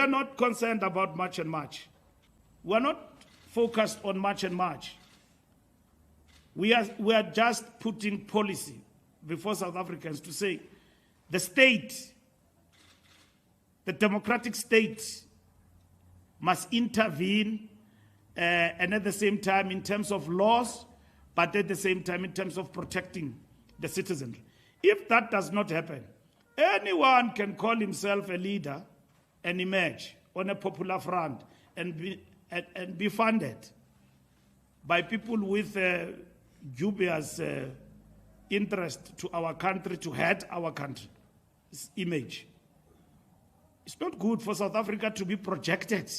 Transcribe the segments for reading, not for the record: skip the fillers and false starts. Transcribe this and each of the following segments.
are not concerned about March and March. We are not focused on March and March. We are just putting policy before South Africans to say the state, the democratic state, must intervene and at the same time in terms of laws, but at the same time in terms of protecting the citizenry. If that does not happen, anyone can call himself a leader and emerge on a popular front and be funded by people with dubious interest to our country, to hurt our country's image. It's not good for South Africa to be projected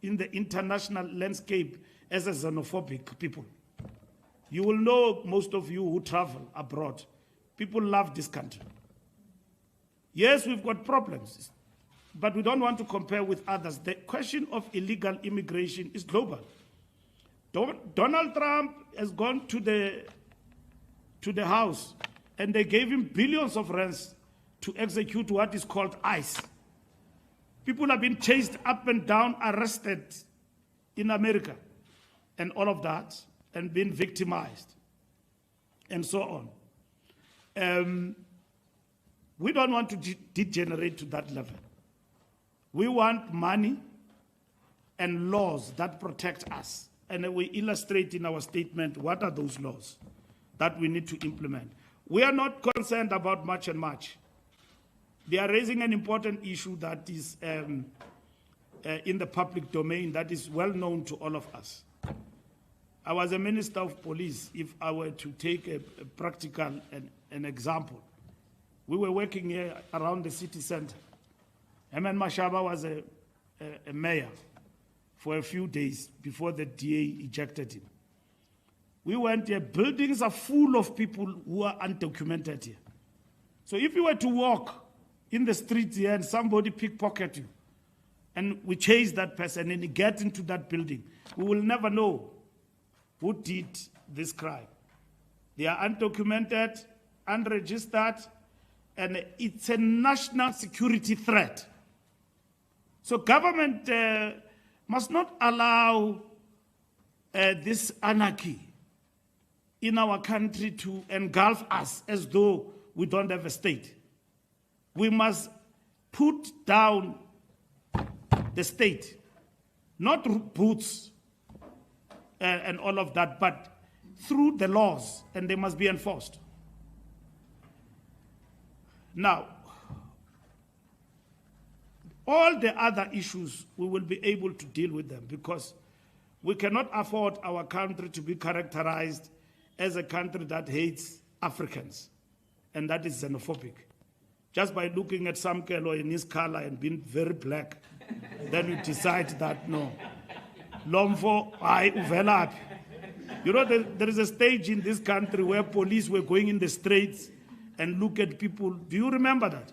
in the international landscape as a xenophobic people. You will know, most of you who travel abroad, people love this country. Yes, we've got problems, but we don't want to compare with others. The question of illegal immigration is global. Donald Trump has gone to the House, and they gave him billions of rands to execute what is called ICE. People have been chased up and down, arrested in America, and all of that, and been victimized, and so on. We don't want to degenerate to that level. We want money and laws that protect us. And we illustrate in our statement what are those laws that we need to implement. We are not concerned about March and March. They are raising an important issue that is in the public domain that is well known to all of us. I was a minister of police. If I were to take a practical an example, we were working here around the city center. Herman Mashaba was a mayor for a few days before the DA ejected him. We went here, buildings are full of people who are undocumented here. So if you were to walk in the streets here and somebody pickpocket you, and we chase that person and get into that building, we will never know who did this crime. They are undocumented, unregistered, and it's a national security threat. So government must not allow this anarchy in our country to engulf us as though we don't have a state. We must put down the state, not boots and all of that, but through the laws, and they must be enforced. Now, all the other issues, we will be able to deal with them because we cannot afford our country to be characterized as a country that hates Africans, and that is xenophobic. Just by looking at Samkelo in his color and being very black, then you decide that no, Lomfo, I uvelaphi. You know, there is a stage in this country where police were going in the streets and look at people. Do you remember that?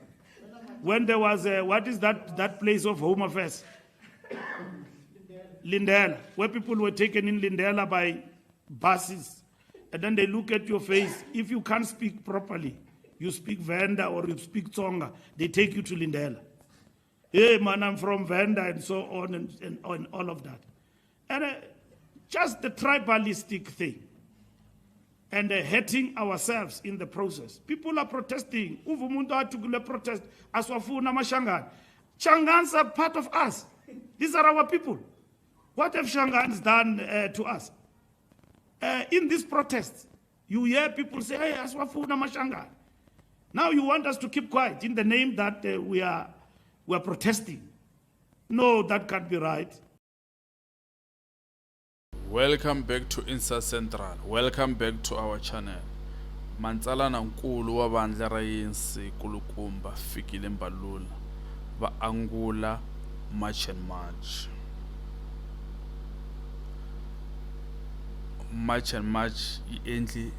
When there was what is that place of Home Affairs? Lindela, where people were taken in Lindela by buses, and then they look at your face. If you can't speak properly, you speak Venda or you speak Tsonga, they take you to Lindela. Hey man, I'm from Venda, and so on and all of that. And just the tribalistic thing. And hurting ourselves in the process. People are protesting. Uvumuntu atukule protest. Aswafuna Mashangan. Changans are part of us. These are our people. What have Shangans done to us? In this protest, you hear people say, hey, Aswafuna Mashangan. Now you want us to keep quiet in the name that we are protesting. No, that can't be right. Welcome back to Insa Central. Welcome back to our channel. Mantsalana nkulu wa vandla ra ANC kulukumba fikile Mbalula va angula March and March. March and March yi endli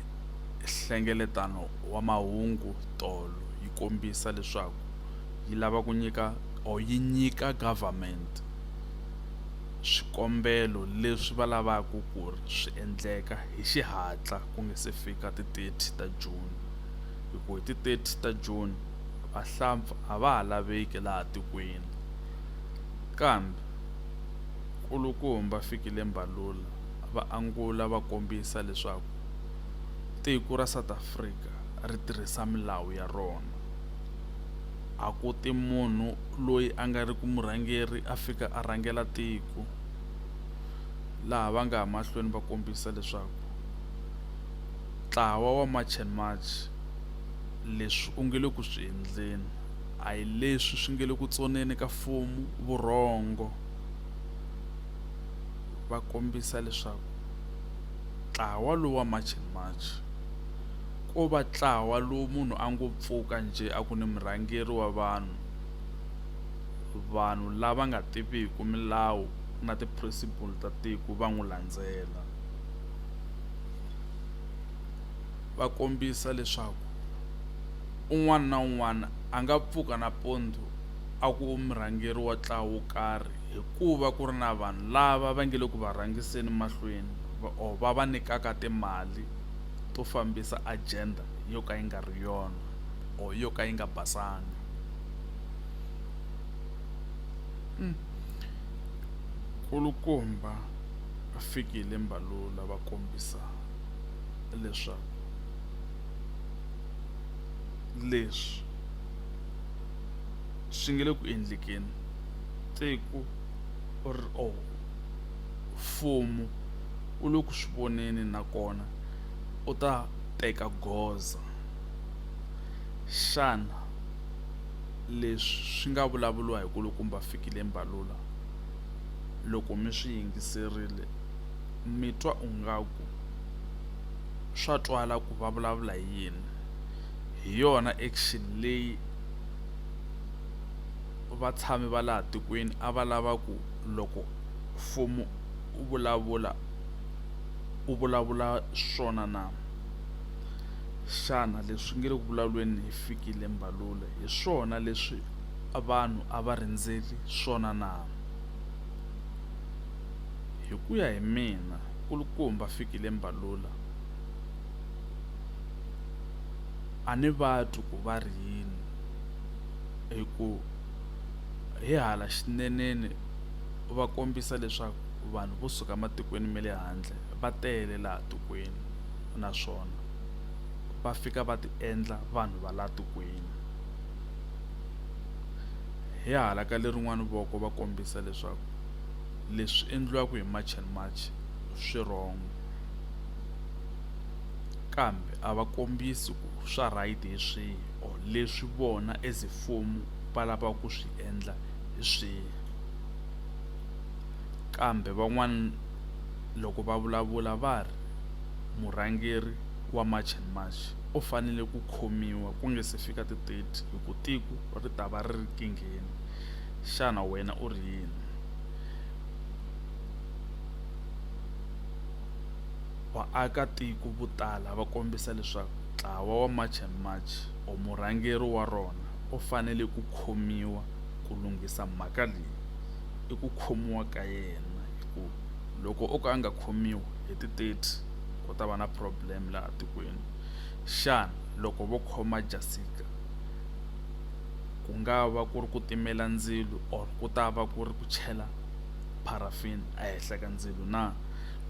nhlengeletano wa mahungu tolo yi kombisa leswaku yi lava ku nyika yi nyika government swikombelo leswi va lavaka ku ri swi endleka hi xihatla ku nga se fika ti 30 ta June. Hikuva hi ti 30 ta June vahlampfa a va ha laveki laha tikweni. Hi ti 30 ta June vahlampfa a va ha laveki laha tikweni. Hi ti 30 ta June vahlampfa a va ha laveki laha tikweni. Hi ti 30 ta June vahlampfa a va ha laveki laha tikweni. Hi ti 30 ta June vahlampfa a va ha laveki laha tikweni. kambe kulukumba fikile Mbalula va angula va kombisa leswaku tiko ra South Africa ri tirhisa milawu ya rona. A ku ti munhu loyi a nga ri ku murhangeri a fika a rhangela tiko, laha va nga mahlweni va kombisa leswaku ntlawa wa March and March leswi u nge le ku swi endleni a hi leswi swi nge le ku tsoneni ka mfumo vurhongo. Va kombisa leswaku ntlawa lowu wa March and March ko va ntlawa lowu munhu a ngo pfuka njhe a ku ni murhangeri wa vanhu lava nga tiviku milawu na ti-principle ta tiko va n'wi landzela. Va kombisa leswaku un'wana na un'wana a nga pfuka nampundzu a ku murhangeri wa ntlawa wo karhi hikuva ku ri na vanhu lava va nge le ku va rhangiseni mahlweni or va nyikaka timali to fambisa agenda yo ka yi nga ri yona or yo ka yi nga basanga. Kulukumba va fikile Mbalula va kombisa leswaku leswi swi nge le ku endlekeni tiko mfumo u le ku swi voneni nakona u ta teka goza. Xana leswi swi nga vulavuliwa hi kulukumba fikile Mbalula, loko mi swi yingiserile mi twa ungaku swa twala ku va vulavula hi yini, hi yona action leyi vatshami va laha tikweni a va lava ku loko mfumo u vulavula swona na. Xana leswi nge le ku vulavuleni hi fikile Mbalula hi swona leswi vanhu a va rindzeli swona na. Hi ku ya hi mina kulukumba fikile Mbalula a ni va twi ku va ri yini, hi ku hi hala xineneni va kombisa leswaku vanhu vo suka matikweni ma le handle va tele laha tikweni naswona va fika va ti endla vanhu va laha tikweni. Hi hala ka lerin'wani voko va kombisa leswaku leswi endliwaka hi March and March swi wrong, kambe a va kombisi ku swa right hi swihi or leswi vona as mfumo va lava ku swi endla hi swihi. Kambe van'wana loko va vulavula va ri murhangeri wa March and March u fanele ku khomiwa ku nge se fika ti-30 hi ku tiko ri ta va ri ri kingheni. Xana wena u ri yini? Vaakatiko vo tala va kombisa leswaku ntlawa wa March and March or murhangeri wa rona u fanele ku khomiwa ku lunghisa mhaka leyi. I ku khomiwa ka yena, hi ku loko o ka a nga khomiwa hi ti-30 ku ta va na problem laha tikweni. Xana loko vo khoma Jessica ku nga va ku ri ku timela ndzilo or ku ta va ku ri ku chela paraffin ehenhla ka ndzilo na?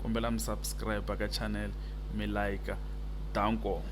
Kombela mi subscribe ka channel mi like. Danko.